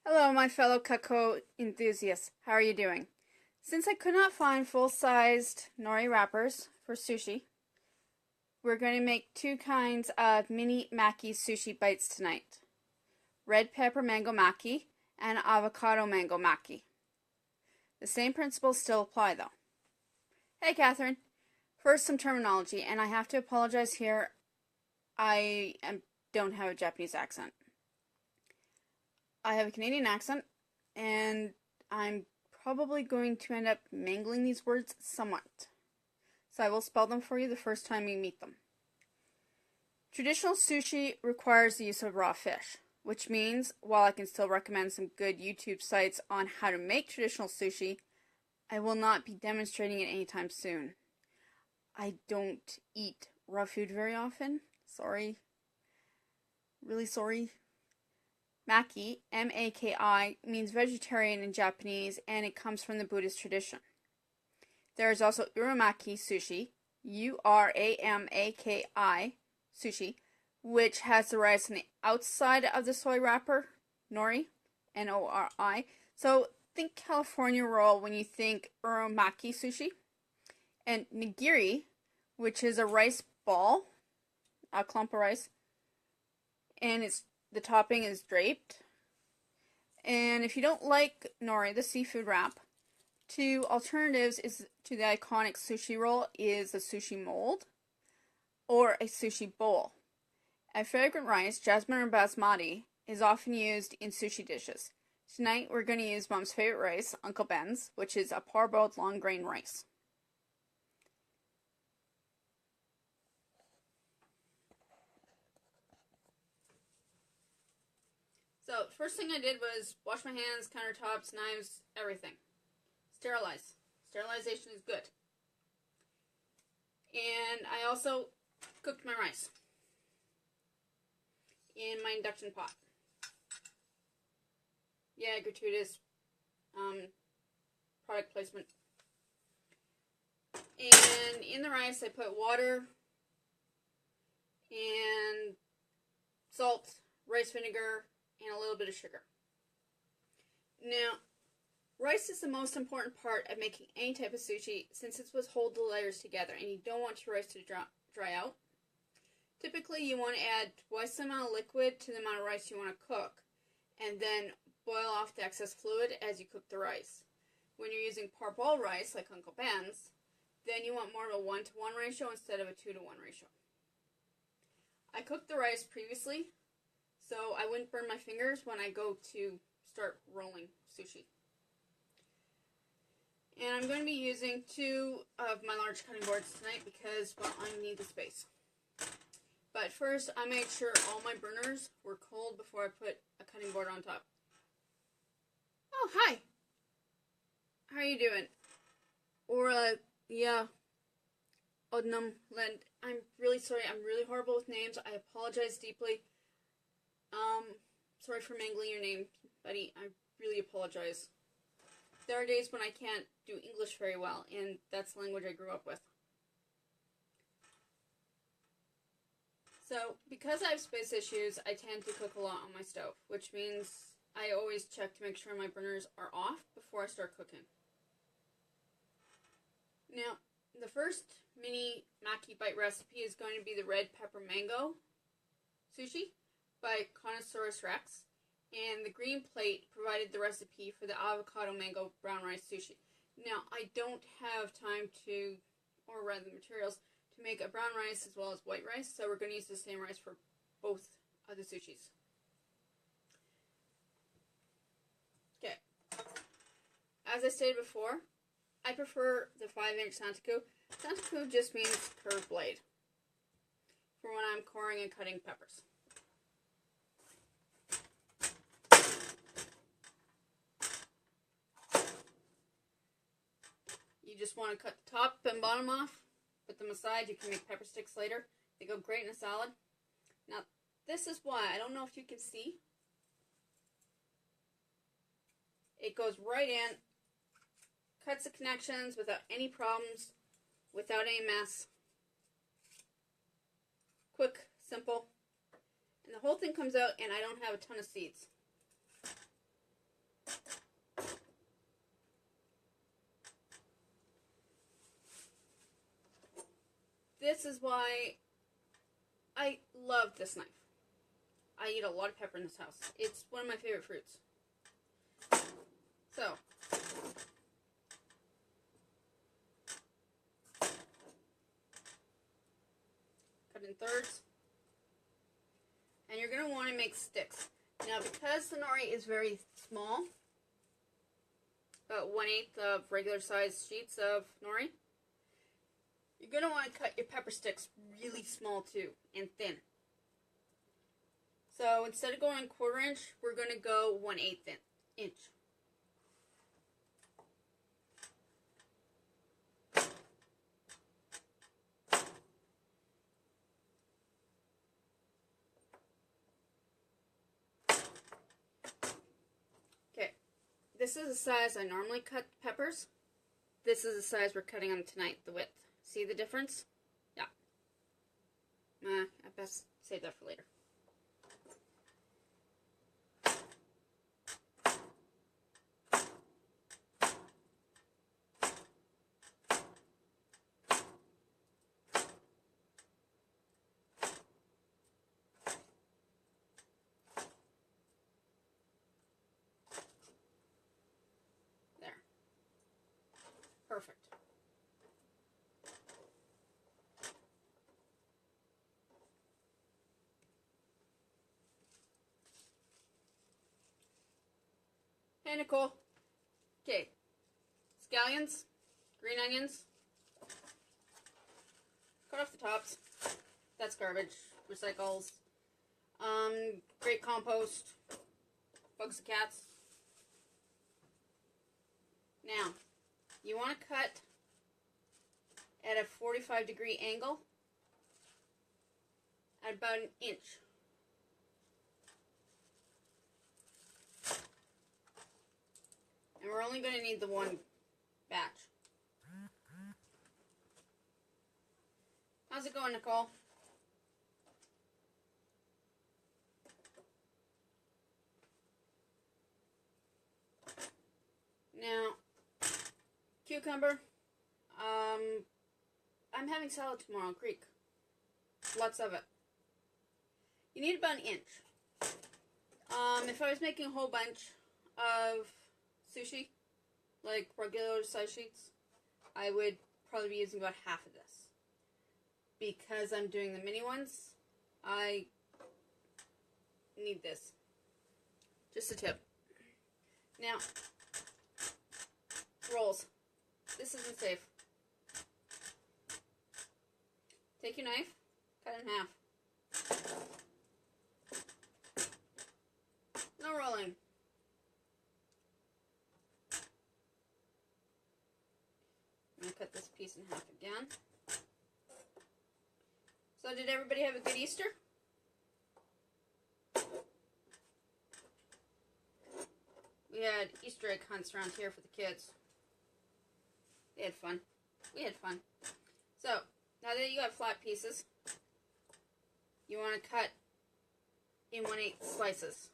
Hello, my fellow Cutco enthusiasts. How are you doing? Since I could not find full-sized Nori wrappers for sushi, we're going to make two kinds of mini Maki sushi bites tonight. Red pepper mango Maki and avocado mango Maki. The same principles still apply though. Hey Catherine. First, some terminology, and I have to apologize here. Don't have a Japanese accent. I have a Canadian accent, and I'm probably going to end up mangling these words somewhat. So I will spell them for you the first time we meet them. Traditional sushi requires the use of raw fish, which means while I can still recommend some good YouTube sites on how to make traditional sushi, I will not be demonstrating it anytime soon. I don't eat raw food very often. Sorry. Really sorry. Maki, M-A-K-I, means vegetarian in Japanese, and it comes from the Buddhist tradition. There is also Uramaki sushi, U-R-A-M-A-K-I sushi, which has the rice on the outside of the soy wrapper, Nori, N-O-R-I. So think California roll when you think Uramaki sushi. And Nigiri, which is a rice ball, a clump of rice, and the topping is draped. And if you don't like nori, the seafood wrap, two alternatives to the iconic sushi roll is a sushi mold or a sushi bowl. A fragrant rice, jasmine or basmati, is often used in sushi dishes. Tonight we're going to use Mom's favorite rice, Uncle Ben's, which is a parboiled long grain rice. So, first thing I did was wash my hands, countertops, knives, everything. Sterilize. Sterilization is good. And I also cooked my rice in my induction pot. Yeah, gratuitous product placement. And in the rice I put water and salt, rice vinegar, and a little bit of sugar. Now, rice is the most important part of making any type of sushi since it's what holds the layers together, and you don't want your rice to dry out. Typically, you want to add twice the amount of liquid to the amount of rice you want to cook, and then boil off the excess fluid as you cook the rice. When you're using parboiled rice, like Uncle Ben's, then you want more of a 1-to-1 ratio instead of a 2-to-1 ratio. I cooked the rice previously, so I wouldn't burn my fingers when I go to start rolling sushi. And I'm going to be using 2 of my large cutting boards tonight because, well, I need the space. But first, I made sure all my burners were cold before I put a cutting board on top. Oh, hi! How are you doing? Or, yeah. Odnum Lend. I'm really sorry. I'm really horrible with names. I apologize deeply. Sorry for mangling your name, buddy. I really apologize. There are days when I can't do English very well, and that's the language I grew up with. So, because I have space issues, I tend to cook a lot on my stove, which means I always check to make sure my burners are off before I start cooking. Now, the first mini Maki bite recipe is going to be the red pepper mango sushi by Connoisseurus Rex, and the green plate provided the recipe for the avocado mango brown rice sushi. Now, I don't have time or rather the materials, to make a brown rice as well as white rice, so we're going to use the same rice for both of the sushis. Okay. As I stated before, I prefer the 5-inch santoku. Santoku just means curved blade for when I'm coring and cutting peppers. You just want to cut the top and bottom off, put them aside. You can make pepper sticks later. They go great in a salad. Now, this is why, I don't know if you can see. It goes right in, cuts the connections without any problems, without any mess. Quick, simple. And the whole thing comes out, and I don't have a ton of seeds. this is why I love this knife. I eat a lot of pepper in this house. It's one of my favorite fruits. So, cut in thirds. And you're going to want to make sticks. Now, because the nori is very small, about 1/8 of regular sized sheets of nori, you're going to want to cut your pepper sticks really small too, and thin. So instead of going 1/4 inch, we're going to go 1/8 inch. Okay, this is the size I normally cut peppers. This is the size we're cutting them tonight, the width. See the difference? Yeah. I best save that for later. There. Perfect. Hey, Nicole. Okay. Scallions, green onions. Cut off the tops. That's garbage. Recycles. Great compost. Bugs the cats. Now, you want to cut at a 45-degree angle at about 1 inch. And we're only going to need the one batch. How's it going, Nicole? Now, cucumber. I'm having salad tomorrow in Creek. Lots of it. You need about 1 inch. If I was making a whole bunch of sushi, like regular size sheets, I would probably be using about half of this. Because I'm doing the mini ones, I need this. Just a tip. Now, rolls. This isn't safe. Take your knife, cut it in half. No rolling. I'm going to cut this piece in half again. So did everybody have a good Easter? We had Easter egg hunts around here for the kids. They had fun. We had fun. So, now that you have flat pieces, you want to cut in 1/8 slices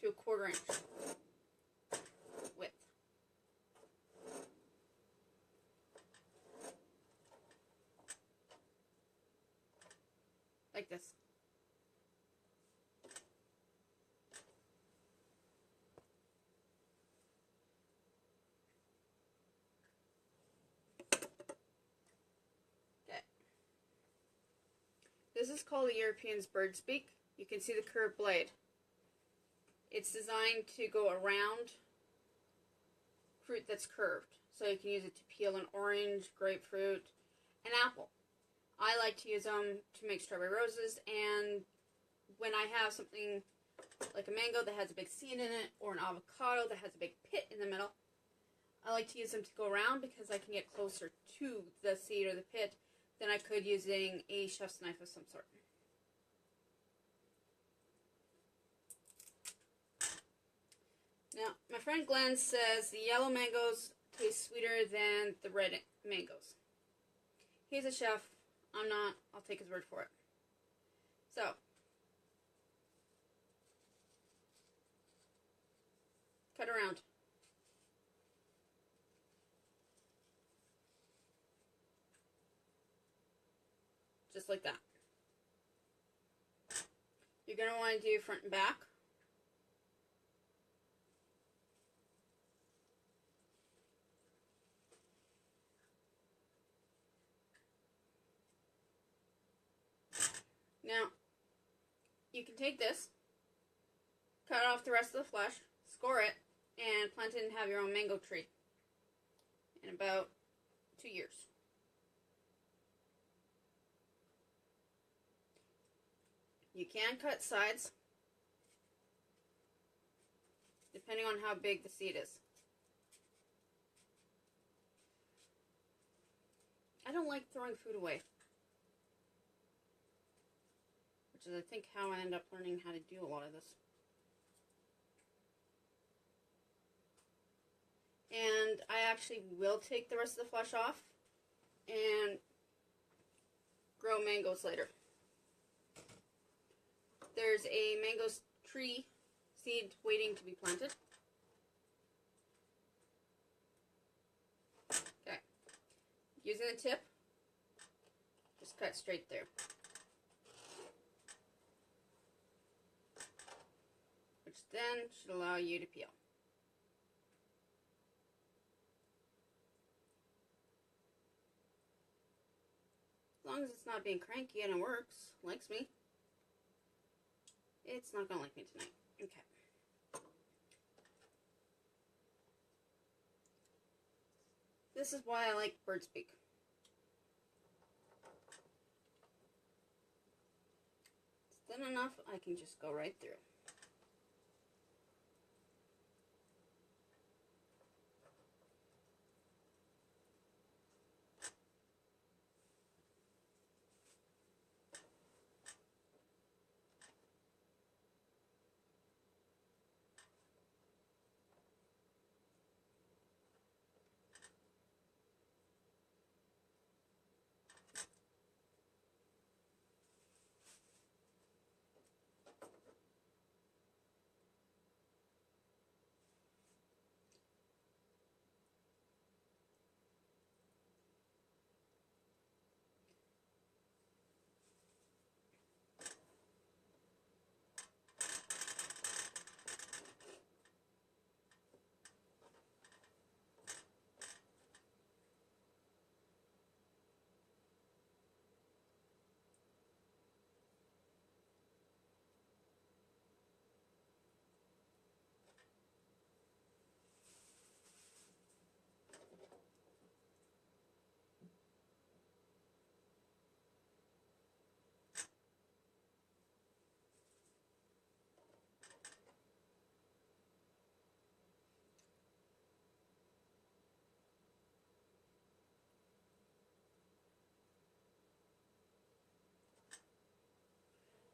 to a 1/4 inch width. Like this. This is called the European's bird's beak. You can see the curved blade. It's designed to go around fruit that's curved. So you can use it to peel an orange, grapefruit, an apple. I like to use them to make strawberry roses, and when I have something like a mango that has a big seed in it, or an avocado that has a big pit in the middle, I like to use them to go around because I can get closer to the seed or the pit than I could using a chef's knife of some sort. Now, my friend Glenn says the yellow mangoes taste sweeter than the red mangoes. He's a chef. I'm not. I'll take his word for it. So, cut around. just like that. You're going to want to do front and back. Now, you can take this, cut off the rest of the flesh, score it, and plant it and have your own mango tree in about 2 years. You can cut sides, depending on how big the seed is. I don't like throwing food away, which is, I think, how I end up learning how to do a lot of this. And I actually will take the rest of the flesh off and grow mangoes later. There's a mango tree seed waiting to be planted. Okay. Using the tip, just cut straight there. Which then should allow you to peel. As long as it's not being cranky and it works, likes me. It's not going to like me tonight. Okay. This is why I like bird speak. It's thin enough, I can just go right through.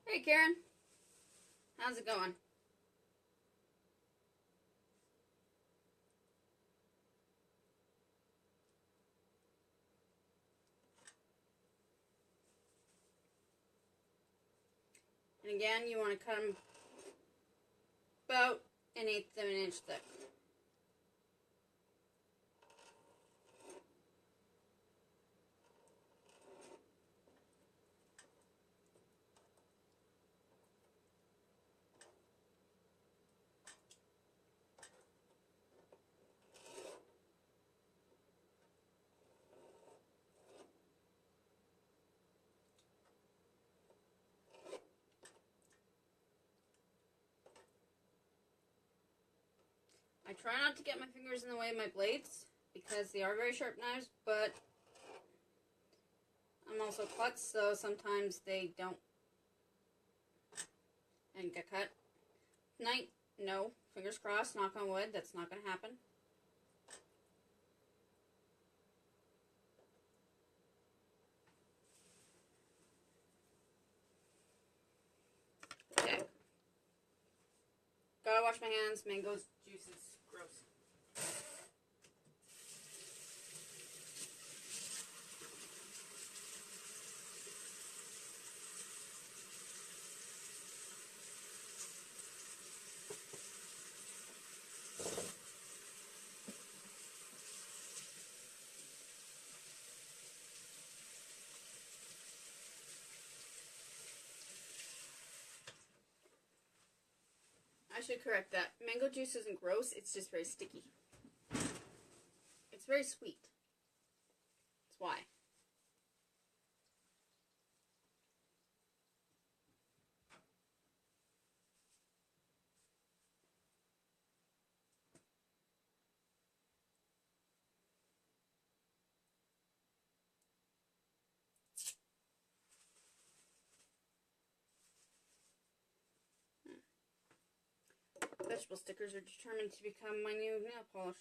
Hey Karen, how's it going? And again, you want to cut them about 1/8 of an inch thick. I try not to get my fingers in the way of my blades because they are very sharp knives, but I'm also klutz, so sometimes they don't and get cut. Tonight, no. Fingers crossed, knock on wood, that's not going to happen. Okay. Gotta wash my hands, mangoes, juices, gross. I should correct that. Mango juice isn't gross, it's just very sticky. It's very sweet. That's why. Vegetable stickers are determined to become my new nail polish.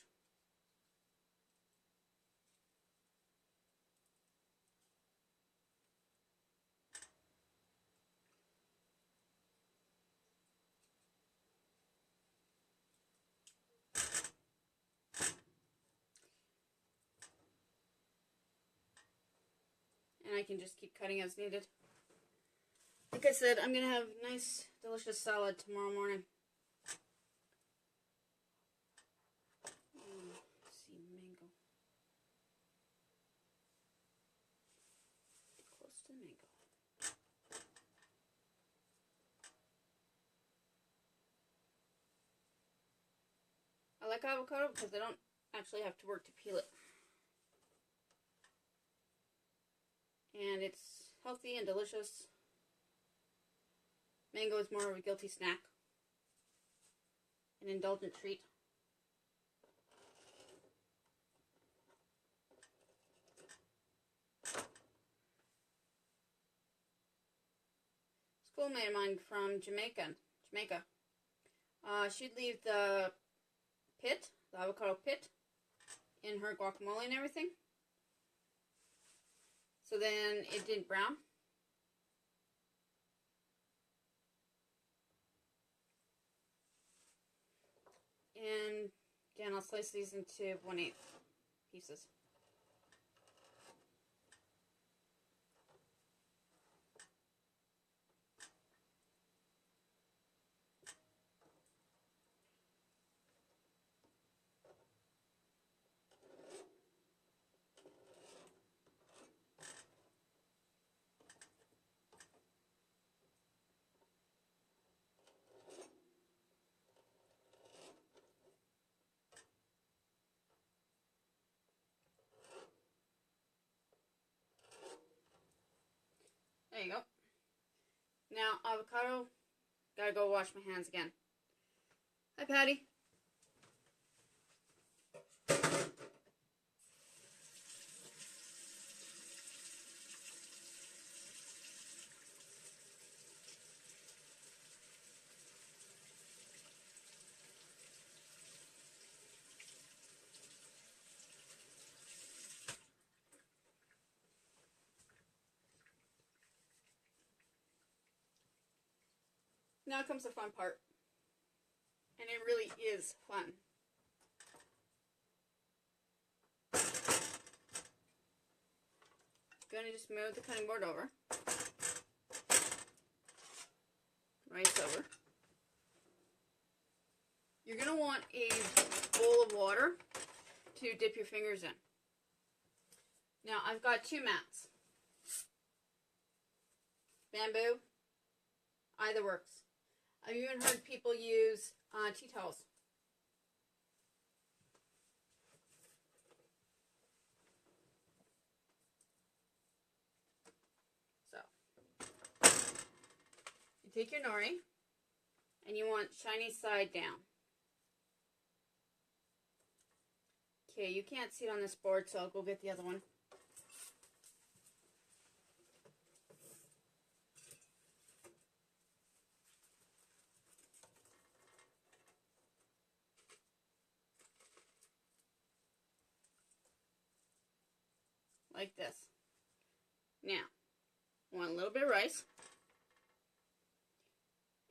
And I can just keep cutting as needed. Like I said, I'm going to have nice, delicious salad tomorrow morning. Let's see, mango. Close to the mango. I like avocado because I don't actually have to work to peel it. And it's healthy and delicious. Mango is more of a guilty snack. An indulgent treat. Schoolmate of mine from Jamaica. She'd leave the avocado pit, in her guacamole and everything. So then it didn't brown. And again, I'll slice these into 1/8 pieces. There you go. Now, avocado, gotta go wash my hands again. Hi, Patty. Now comes the fun part. And it really is fun. Gonna just move the cutting board over. Rice over. You're gonna want a bowl of water to dip your fingers in. Now I've got 2 mats. Bamboo, either works. I've even heard people use tea towels. So, you take your nori, and you want shiny side down. Okay, you can't see it on this board, so I'll go get the other one. Like this. Now, I want a little bit of rice.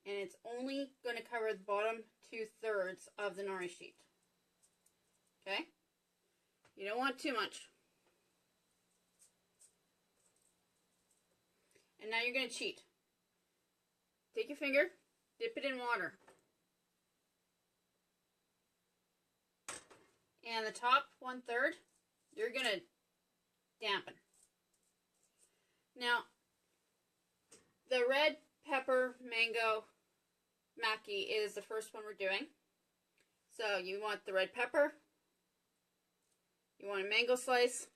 And it's only going to cover the bottom 2/3 of the nori sheet. Okay? You don't want too much. And now you're going to cheat. Take your finger, dip it in water. And the top 1/3, you're going to dampen. Now, the red pepper mango Maki is the first one we're doing. So you want the red pepper, you want a mango slice,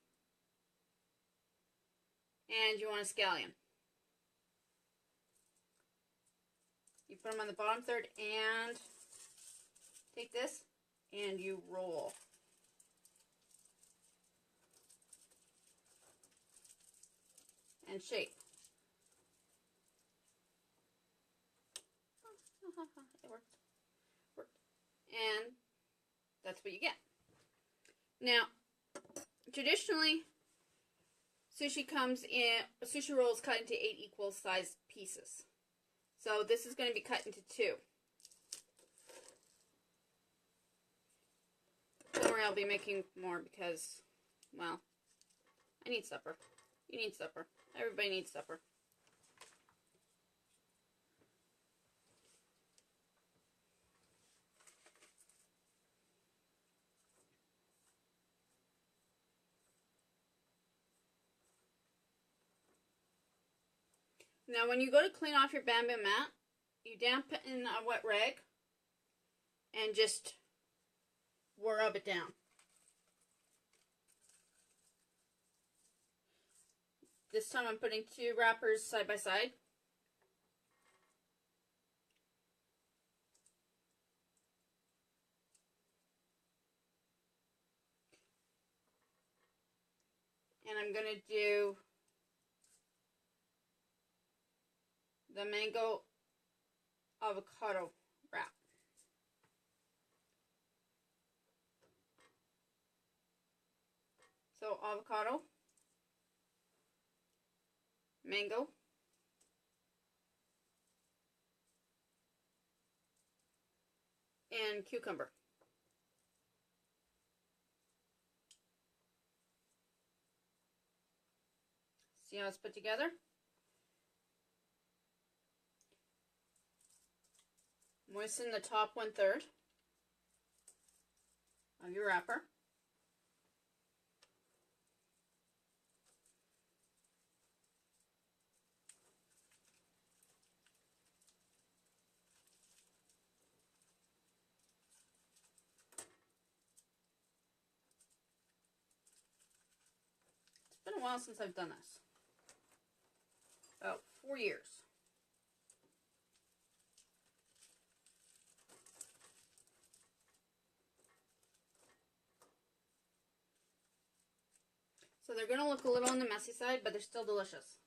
and you want a scallion. You put them on the bottom third and take this and you roll. And shape. It worked. And that's what you get. Now, traditionally, sushi comes in, a sushi roll is cut into 8 equal sized pieces. So this is going to be cut into 2. Don't worry, I'll be making more because, well, I need supper. You need supper. Everybody needs supper. Now when you go to clean off your bamboo mat, you damp it in a wet rag and just rub it down. This time I'm putting 2 wrappers side by side. And I'm going to do the mango avocado wrap. So avocado, mango, and cucumber. See how it's put together? Moisten the top 1/3 of your wrapper. It's been a while since I've done this. About 4 years. So they're going to look a little on the messy side, but they're still delicious.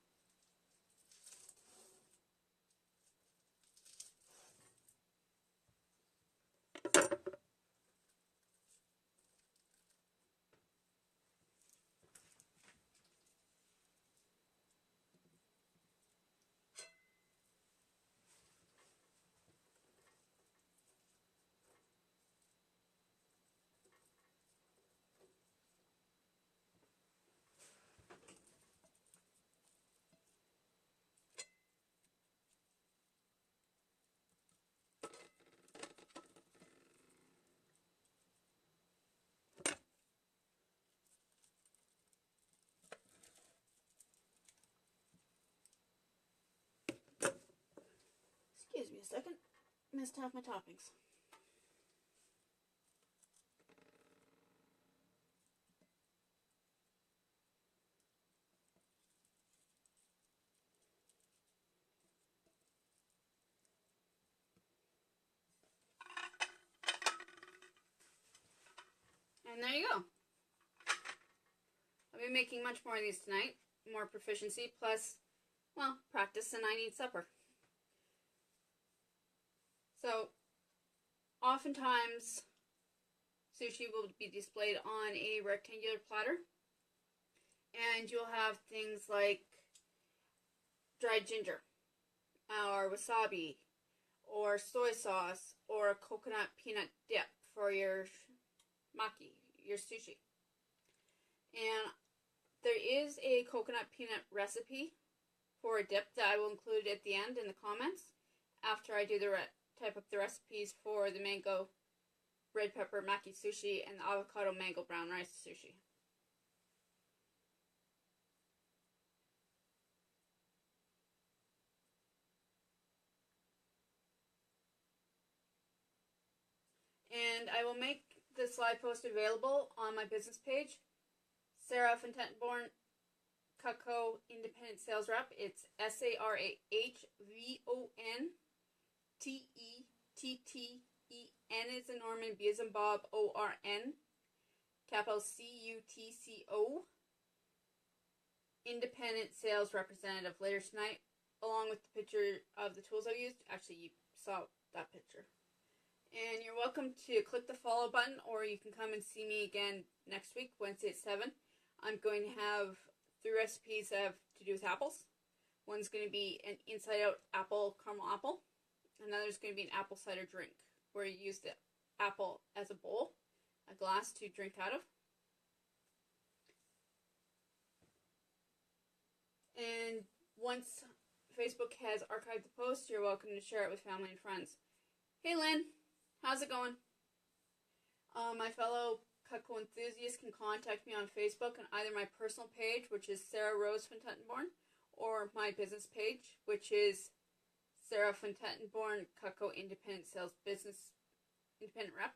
Excuse me a second. Missed half my toppings. And there you go. I'll be making much more of these tonight. More proficiency, plus, well, practice, and I need supper. So, oftentimes, sushi will be displayed on a rectangular platter. And you'll have things like dried ginger, or wasabi, or soy sauce, or a coconut peanut dip for your maki, your sushi. And there is a coconut peanut recipe for a dip that I will include at the end in the comments after I do the type up the recipes for the mango red pepper maki sushi and the avocado mango brown rice sushi. And I will make this live post available on my business page, Sarah Fontenborn Cutco Independent Sales Rep. It's SARAHVONTETTEN as in Norman, B as in Bob, ORN, capital CUTCO, Independent Sales Representative. Later tonight, along with the picture of the tools I've used. Actually, you saw that picture. And you're welcome to click the follow button, or you can come and see me again next week, Wednesday at 7. I'm going to have 3 recipes that have to do with apples. One's going to be an inside-out apple, caramel apple. Another's going to be an apple cider drink, where you use the apple as a bowl, a glass to drink out of. And once Facebook has archived the post, you're welcome to share it with family and friends. Hey Lynn, how's it going? My fellow Cutco enthusiasts can contact me on Facebook on either my personal page, which is Sarah Rose Fontenborn, or my business page, which is Sarah Fontenborn Cutco Independent Sales Business Independent Rep.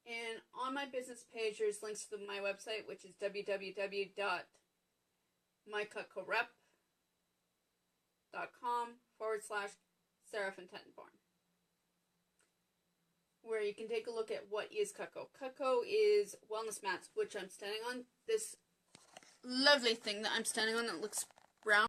And on my business page, there's links to my website, which is www.mycutcorep.com/Sarah Fontenborn, where you can take a look at what is Cutco. Cutco is wellness mats, which I'm standing on. This lovely thing that I'm standing on that looks brown